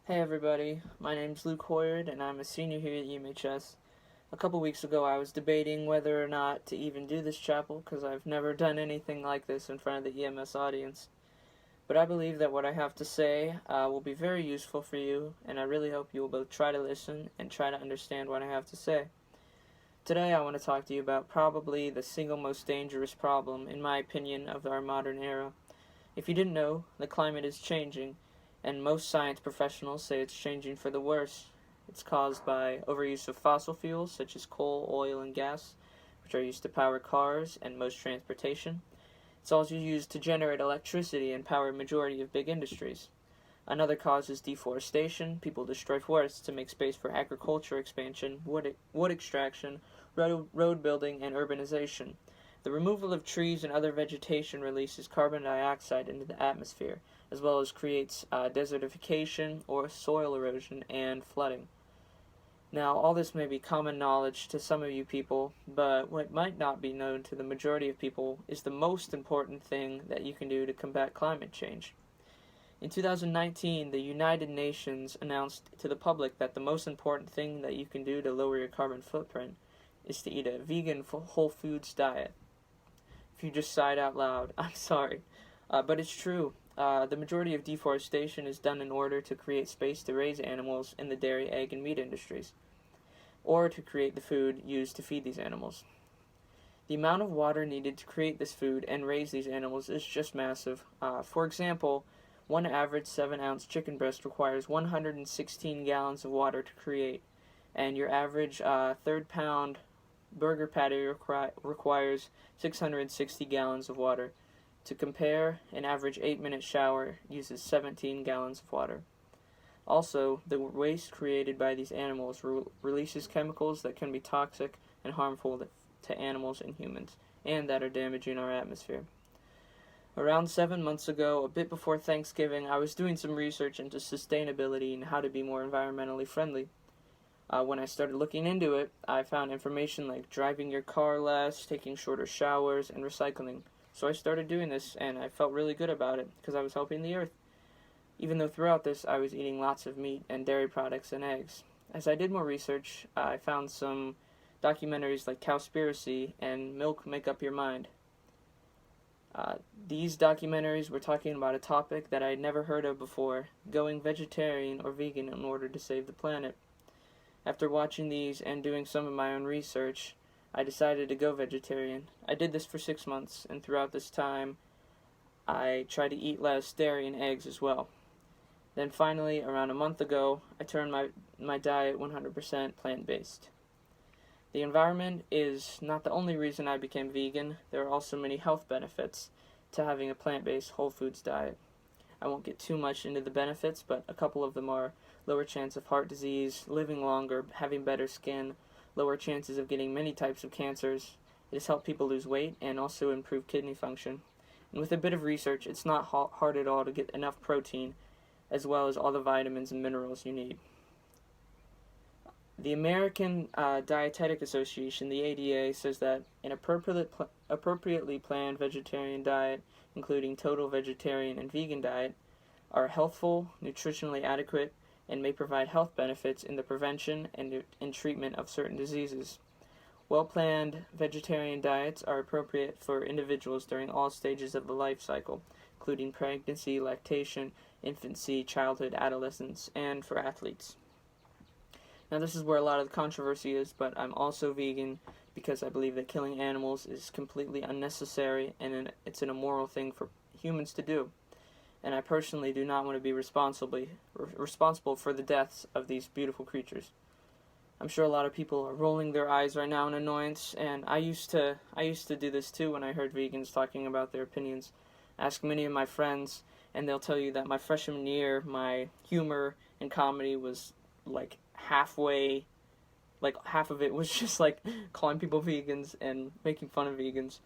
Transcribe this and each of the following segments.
Hey everybody, my name's Luke Huyard and I'm a senior here at UMHS. A couple weeks ago I was debating whether or not to even do this chapel because I've never done anything like this in front of the EMS audience. But I believe that what I have to say will be very useful for you, and I really hope you will both try to listen and try to understand what I have to say. Today I want to talk to you about probably the single most dangerous problem, in my opinion, of our modern era. If you didn't know, the climate is changing, and most science professionals say it's changing for the worse. It's caused by overuse of fossil fuels such as coal, oil, and gas, which are used to power cars and most transportation. It's also used to generate electricity and power a majority of big industries. Another cause is deforestation. People destroy forests to make space for agriculture expansion, wood extraction, road building, and urbanization. The removal of trees and other vegetation releases carbon dioxide into the atmosphere, as well as creates desertification or soil erosion and flooding. Now, all this may be common knowledge to some of you people, but what might not be known to the majority of people is the most important thing that you can do to combat climate change. In 2019, the United Nations announced to the public that the most important thing that you can do to lower your carbon footprint is to eat a vegan whole foods diet. If you just sighed out loud, I'm sorry. But it's true. The majority of deforestation is done in order to create space to raise animals in the dairy, egg, and meat industries, or to create the food used to feed these animals. The amount of water needed to create this food and raise these animals is just massive. For example, one average 7-ounce chicken breast requires 116 gallons of water to create, and your average third pound burger patty requires 660 gallons of water. To compare, an average 8-minute shower uses 17 gallons of water. Also, the waste created by these animals releases chemicals that can be toxic and harmful to animals and humans, and that are damaging our atmosphere. Around 7 months ago, a bit before Thanksgiving, I was doing some research into sustainability and how to be more environmentally friendly. When I started looking into it, I found information like driving your car less, taking shorter showers, and recycling. So I started doing this, and I felt really good about it because I was helping the earth. Even though throughout this I was eating lots of meat and dairy products and eggs. As I did more research, I found some documentaries like Cowspiracy and Milk Make Up Your Mind. These documentaries were talking about a topic that I had never heard of before, going vegetarian or vegan in order to save the planet. After watching these and doing some of my own research, I decided to go vegetarian. I did this for 6 months, and throughout this time, I tried to eat less dairy and eggs as well. Then finally, around a month ago, I turned my diet 100% plant-based. The environment is not the only reason I became vegan. There are also many health benefits to having a plant-based whole foods diet. I won't get too much into the benefits, but a couple of them are lower chance of heart disease, living longer, having better skin, lower chances of getting many types of cancers. It has helped people lose weight and also improve kidney function. And with a bit of research, it's not hard at all to get enough protein, as well as all the vitamins and minerals you need. The American Dietetic Association, the ADA, says that an appropriately planned vegetarian diet, including total vegetarian and vegan diet, are healthful, nutritionally adequate, and may provide health benefits in the prevention and in treatment of certain diseases. Well-planned vegetarian diets are appropriate for individuals during all stages of the life cycle, including pregnancy, lactation, infancy, childhood, adolescence, and for athletes. Now, this is where a lot of the controversy is, but I'm also vegan because I believe that killing animals is completely unnecessary and it's an immoral thing for humans to do. And I personally do not want to be responsible for the deaths of these beautiful creatures. I'm sure a lot of people are rolling their eyes right now in annoyance, and I used to do this too when I heard vegans talking about their opinions. Ask many of my friends, and they'll tell you that my freshman year, my humor and comedy was like halfway, like half of it was just like calling people vegans and making fun of vegans.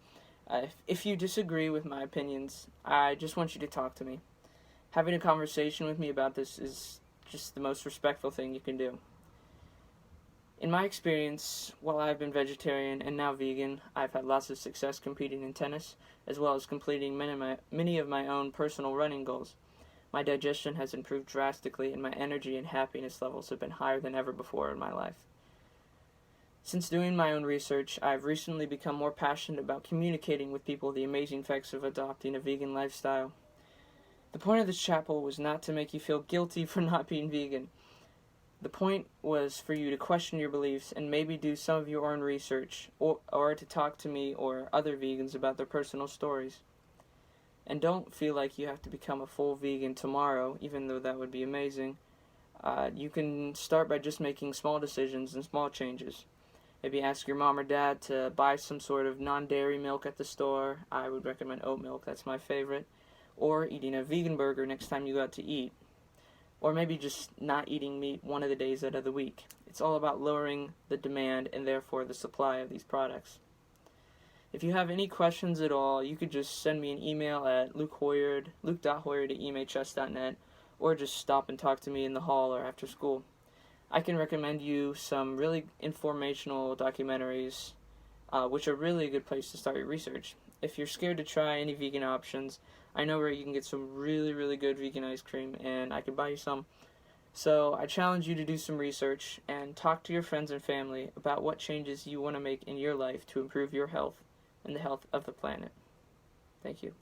If you disagree with my opinions, I just want you to talk to me. Having a conversation with me about this is just the most respectful thing you can do. In my experience, while I've been vegetarian and now vegan, I've had lots of success competing in tennis, as well as completing many of my own personal running goals. My digestion has improved drastically, and my energy and happiness levels have been higher than ever before in my life. Since doing my own research, I've recently become more passionate about communicating with people the amazing effects of adopting a vegan lifestyle. The point of this chapel was not to make you feel guilty for not being vegan. The point was for you to question your beliefs and maybe do some of your own research, or to talk to me or other vegans about their personal stories. And don't feel like you have to become a full vegan tomorrow, even though that would be amazing. You can start by just making small decisions and small changes. Maybe ask your mom or dad to buy some sort of non-dairy milk at the store. I would recommend oat milk, that's my favorite. Or eating a vegan burger next time you go out to eat. Or maybe just not eating meat one of the days out of the week. It's all about lowering the demand and therefore the supply of these products. If you have any questions at all, you could just send me an email at luke.huyard@emhs.net, or just stop and talk to me in the hall or after school. I can recommend you some really informational documentaries, which are really a good place to start your research. If you're scared to try any vegan options, I know where you can get some really, really good vegan ice cream, and I can buy you some. So I challenge you to do some research and talk to your friends and family about what changes you want to make in your life to improve your health and the health of the planet. Thank you.